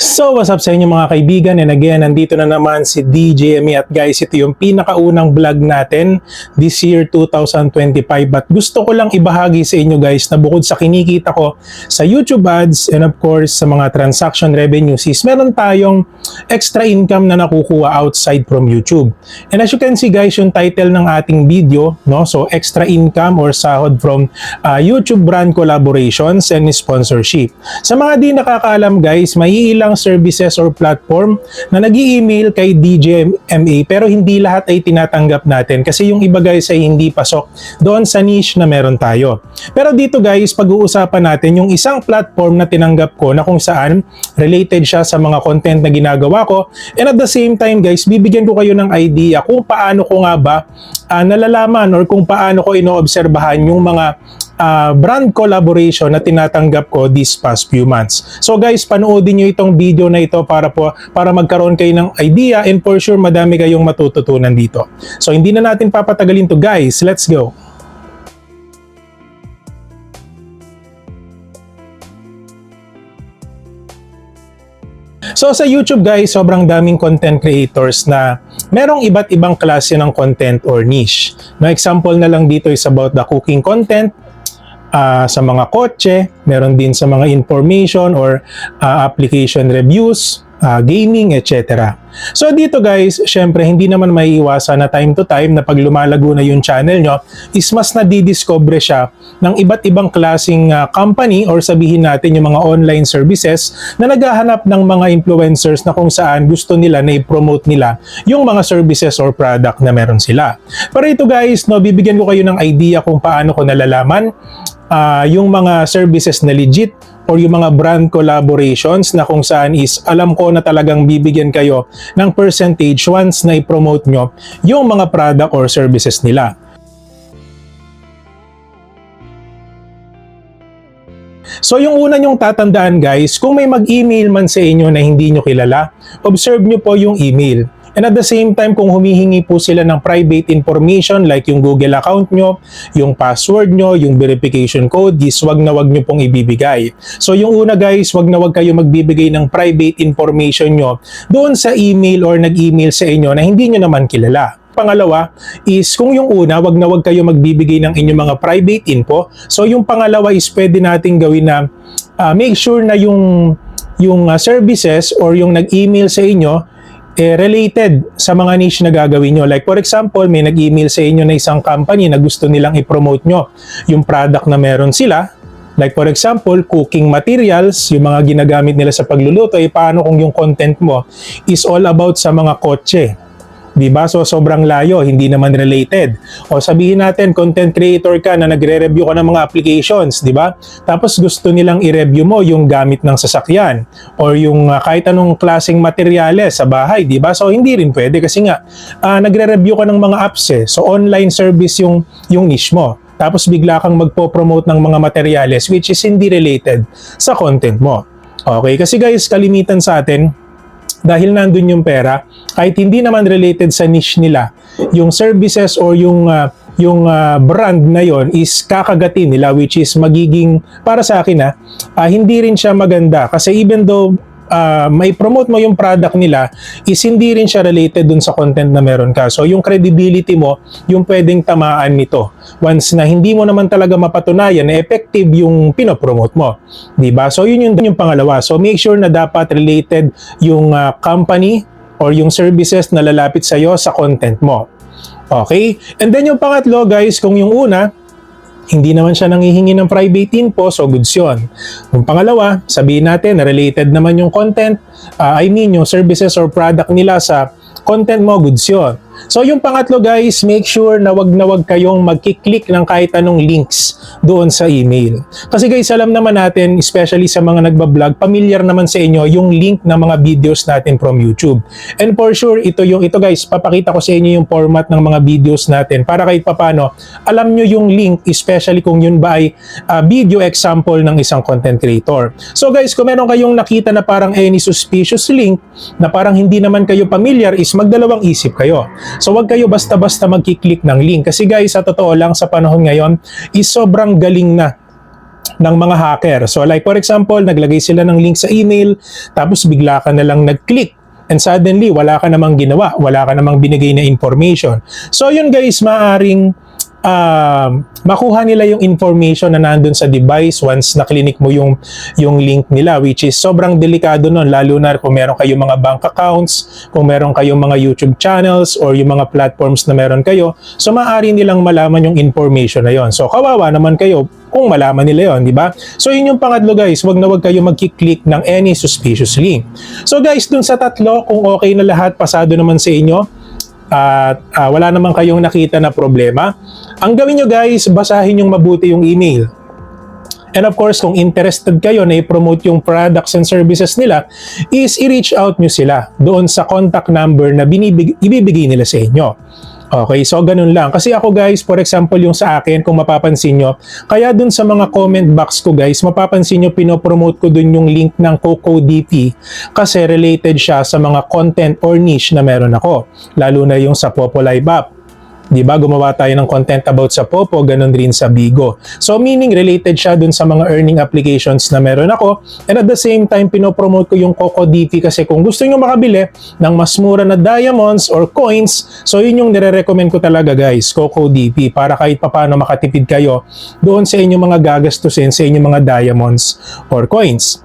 So, what's up sa inyo mga kaibigan? And again, nandito na naman si DJ Emi at guys, ito yung pinakaunang vlog natin this year 2025. But gusto ko lang ibahagi sa inyo guys na bukod sa kinikita ko sa YouTube ads and of course sa mga transaction revenues is meron tayong extra income na nakukuha outside from YouTube. And as you can see guys, yung title ng ating video, no? So, extra income or sahod from YouTube brand collaborations and sponsorship. Sa mga di nakakaalam guys, may ilang services or platform na nag-i-email kay DJMA pero hindi lahat ay tinatanggap natin kasi yung iba guys ay hindi pasok doon sa niche na meron tayo. Pero dito guys, pag-uusapan natin yung isang platform na tinanggap ko na kung saan related siya sa mga content na ginagawa ko, and at the same time guys, bibigyan ko kayo ng idea kung paano ko nga ba nalalaman or kung paano ko inoobserbahan yung mga brand collaboration na tinatanggap ko these past few months. So guys, panoodin nyo itong video na ito para magkaroon kayo ng idea, and for sure madami kayong matututunan dito. So hindi na natin papatagalin to guys, let's go! So sa YouTube guys, sobrang daming content creators na merong iba't ibang klase ng content or niche. No, example na lang dito is about the cooking content, sa mga kotse, meron din sa mga information or application reviews, gaming, etc. So dito guys, syempre hindi naman maiiwasan na time to time na pag lumalago na yung channel nyo is mas nadidiscover siya ng iba't ibang klaseng company or sabihin natin yung mga online services na naghahanap ng mga influencers na kung saan gusto nila na i-promote nila yung mga services or product na meron sila. Pero ito guys, no, bibigyan ko kayo ng idea kung paano ko nalalaman yung mga services na legit or yung mga brand collaborations na kung saan is alam ko na talagang bibigyan kayo ng percentage once na i-promote nyo yung mga product or services nila. So yung una nyong tatandaan guys, kung may mag-email man sa inyo na hindi nyo kilala, observe nyo po yung email. And at the same time, kung humihingi po sila ng private information like yung Google account nyo, yung password nyo, yung verification code, is wag na wag nyo pong ibibigay. So yung una guys, wag na wag kayo magbibigay ng private information nyo doon sa email or nag-email sa inyo na hindi nyo naman kilala. Pangalawa is kung yung una, wag na wag kayo magbibigay ng inyong mga private info. So yung pangalawa is pwede nating gawin na make sure na yung services or yung nag-email sa inyo related sa mga niche na gagawin nyo. Like for example, may nag-email sa inyo na isang company na gusto nilang i-promote nyo yung product na meron sila. Like for example, cooking materials, yung mga ginagamit nila sa pagluluto, paano kung yung content mo is all about sa mga kotse? Diba? So, sobrang layo, hindi naman related. O sabihin natin, content creator ka na nagre-review ka ng mga applications, diba? Tapos gusto nilang i-review mo yung gamit ng sasakyan or yung kahit anong klaseng materyales sa bahay, diba? So, hindi rin pwede kasi nga, nagre-review ka ng mga apps eh. So, online service yung niche mo. Tapos bigla kang magpo-promote ng mga materyales which is hindi related sa content mo. Okay? Kasi guys, kalimitan sa atin, dahil nandun yung pera, kahit hindi naman related sa niche nila, yung services or yung brand na yon is kakagatin nila, which is magiging, para sa akin hindi rin siya maganda. Kasi even though may promote mo yung product nila, is hindi rin siya related dun sa content na meron ka. So yung credibility mo, yung pwedeng tamaan nito. Once na hindi mo naman talaga mapatunayan na effective yung pinopromote mo. Diba? So yun yung pangalawa. So make sure na dapat related yung company or yung services na lalapit sa'yo sa content mo. Okay? And then yung pangatlo guys, kung yung una, hindi naman siya nanghihingi ng private info, so goods yun. Kung pangalawa, sabihin natin na related naman yung content, yung services or product nila sa content mo, goods yun. So yung pangatlo guys, make sure na wag kayong magkiklik ng kahit anong links doon sa email. Kasi guys, alam naman natin, especially sa mga nagbablog, familiar naman sa inyo yung link ng mga videos natin from YouTube. And for sure, ito guys, papakita ko sa inyo yung format ng mga videos natin para kahit papano, alam nyo yung link, especially kung yun ba ay video example ng isang content creator. So guys, kung meron kayong nakita na parang any suspicious link na parang hindi naman kayo familiar, is magdalawang isip kayo. So wag kayo basta-basta magkiklik ng link kasi guys, sa totoo lang sa panahon ngayon is sobrang galing na ng mga hacker. So like for example, naglagay sila ng link sa email, tapos bigla ka na lang nag-click. And suddenly, wala ka namang ginawa, wala ka namang binigay na information. So yun guys, maaring makuha nila yung information na nandun sa device once na-click mo yung link nila, which is sobrang delikado nun, lalo na kung meron kayong mga bank accounts, kung meron kayong mga YouTube channels or yung mga platforms na meron kayo. So maaari nilang malaman yung information na yon. So kawawa naman kayo kung malaman nila yon, di ba? So yun yung pangatlo guys, wag na wag kayo magki-click ng any suspicious link. So guys, dun sa tatlo, kung okay na lahat, pasado naman sa inyo, at wala naman kayong nakita na problema, ang gawin nyo guys, basahin yung mabuti yung email. And of course, kung interested kayo na i-promote yung products and services nila, is i-reach out nyo sila doon sa contact number na ibibigay nila sa inyo. Okay, so ganun lang. Kasi ako guys, for example, yung sa akin, kung mapapansin nyo, kaya dun sa mga comment box ko guys, mapapansin nyo, pinopromote ko dun yung link ng CocoDP kasi related siya sa mga content or niche na meron ako. Lalo na yung sa Popo Live App. Diba, gumawa tayo ng content about sa Popo, ganun rin sa Bigo. So meaning related siya dun sa mga earning applications na meron ako, and at the same time pinopromote ko yung CocoDP kasi kung gusto nyo makabili ng mas mura na diamonds or coins, so yun yung nire-recommend ko talaga guys, CocoDP, para kahit papano makatipid kayo doon sa inyong mga gagastusin sa inyong mga diamonds or coins.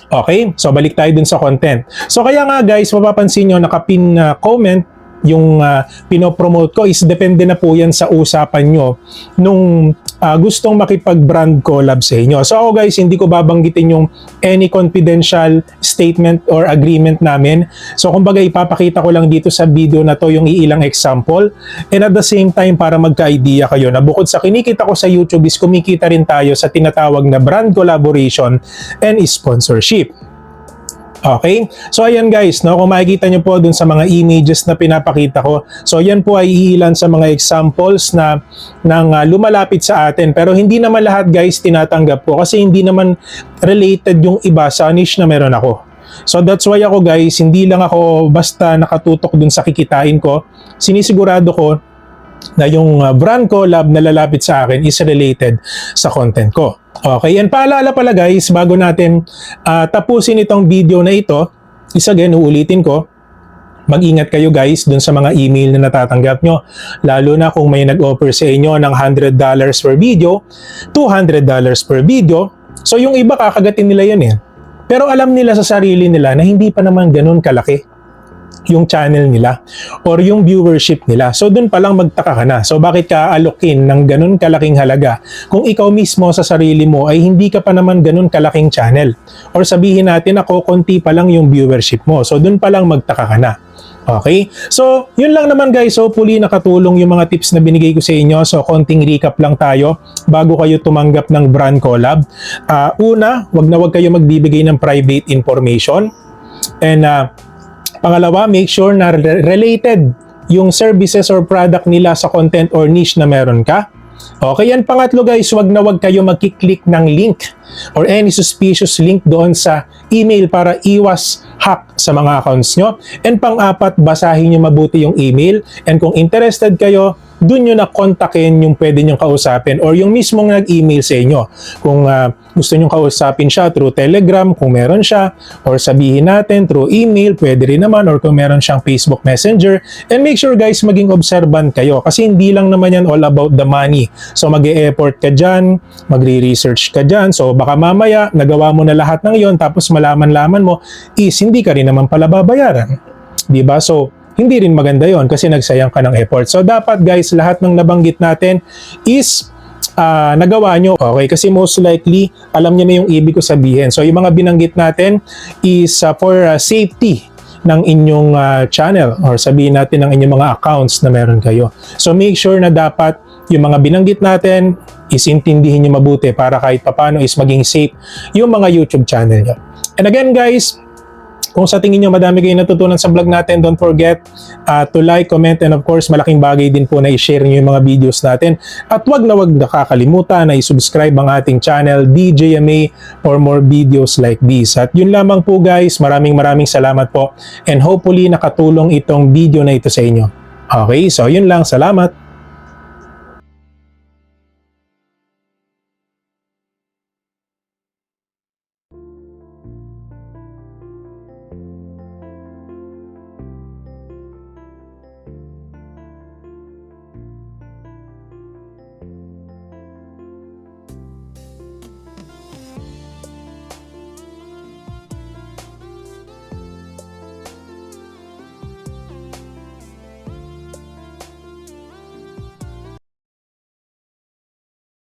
Okay, so balik tayo dun sa content. So kaya nga guys, mapapansin nyo nakapin comment yung pinopromote ko is depende na po yan sa usapan nyo nung gustong makipag-brand collab sa inyo. So ako guys, hindi ko babanggitin yung any confidential statement or agreement namin. So kumbaga ipapakita ko lang dito sa video na to yung iilang example, and at the same time para magka-idea kayo na bukod sa kinikita ko sa YouTube is kumikita rin tayo sa tinatawag na brand collaboration and sponsorship. Okay? So ayan guys, no, kung makikita nyo po dun sa mga images na pinapakita ko, so yan po ay iilan sa mga examples na lumalapit sa atin, pero hindi naman lahat guys tinatanggap ko kasi hindi naman related yung iba sa niche na meron ako. So that's why ako guys, hindi lang ako basta nakatutok dun sa kikitain ko, sinisigurado ko na yung brand collab na lalapit sa akin is related sa content ko. Okay, and paalala pala guys, bago natin tapusin itong video na ito, again, uulitin ko, mag-ingat kayo guys dun sa mga email na natatanggap nyo. Lalo na kung may nag-offer sa inyo ng $100 per video, $200 per video. So yung iba kakagatin nila yun eh. Pero alam nila sa sarili nila na hindi pa naman ganun kalaki yung channel nila or yung viewership nila. So dun palang magtaka ka na. So bakit ka alokin ng ganun kalaking halaga kung ikaw mismo sa sarili mo ay hindi ka pa naman ganun kalaking channel? Or sabihin natin ako konti pa lang yung viewership mo. So dun palang magtaka ka na. Okay? So yun lang naman guys. Hopefully nakatulong yung mga tips na binigay ko sa inyo. So konting recap lang tayo bago kayo tumanggap ng brand collab. Una, wag na wag kayo magbibigay ng private information. And pangalawa, make sure na related yung services or product nila sa content or niche na meron ka. Okay, and pangatlo guys, wag na wag kayo magkiklik ng link or any suspicious link doon sa email para iwas hack sa mga accounts nyo. And pang-apat, basahin nyo mabuti yung email, and kung interested kayo, doon nyo na kontakin yung pwede nyo kausapin or yung mismong nag-email sa inyo. Kung gusto nyo kausapin siya through Telegram, kung meron siya, or sabihin natin through email, pwede rin naman, or kung meron siyang Facebook Messenger. And make sure guys, maging observant kayo kasi hindi lang naman yan all about the money. So mag-e-effort ka dyan, magre-research ka dyan, so baka mamaya nagawa mo na lahat ng yon tapos malaman-laman mo is hindi ka rin naman pala babayaran. Diba? So hindi rin maganda yon kasi nagsayang ka ng effort. So dapat guys, lahat ng nabanggit natin is nagawa nyo. Okay, kasi most likely alam nyo na yung ibig ko sabihin. So yung mga binanggit natin is for safety ng inyong channel or sabihin natin ng inyong mga accounts na meron kayo. So make sure na dapat yung mga binanggit natin is intindihin nyo mabuti para kahit papano is maging safe yung mga YouTube channel nyo. And again guys, kung sa tingin nyo madami kayong natutunan sa vlog natin, don't forget to like, comment, and of course malaking bagay din po na i-share nyo yung mga videos natin. At wag na wag nakakalimutan na i-subscribe ang ating channel DJMA for more videos like this. At yun lamang po guys, maraming salamat po, and hopefully nakatulong itong video na ito sa inyo. Okay, so yun lang, salamat.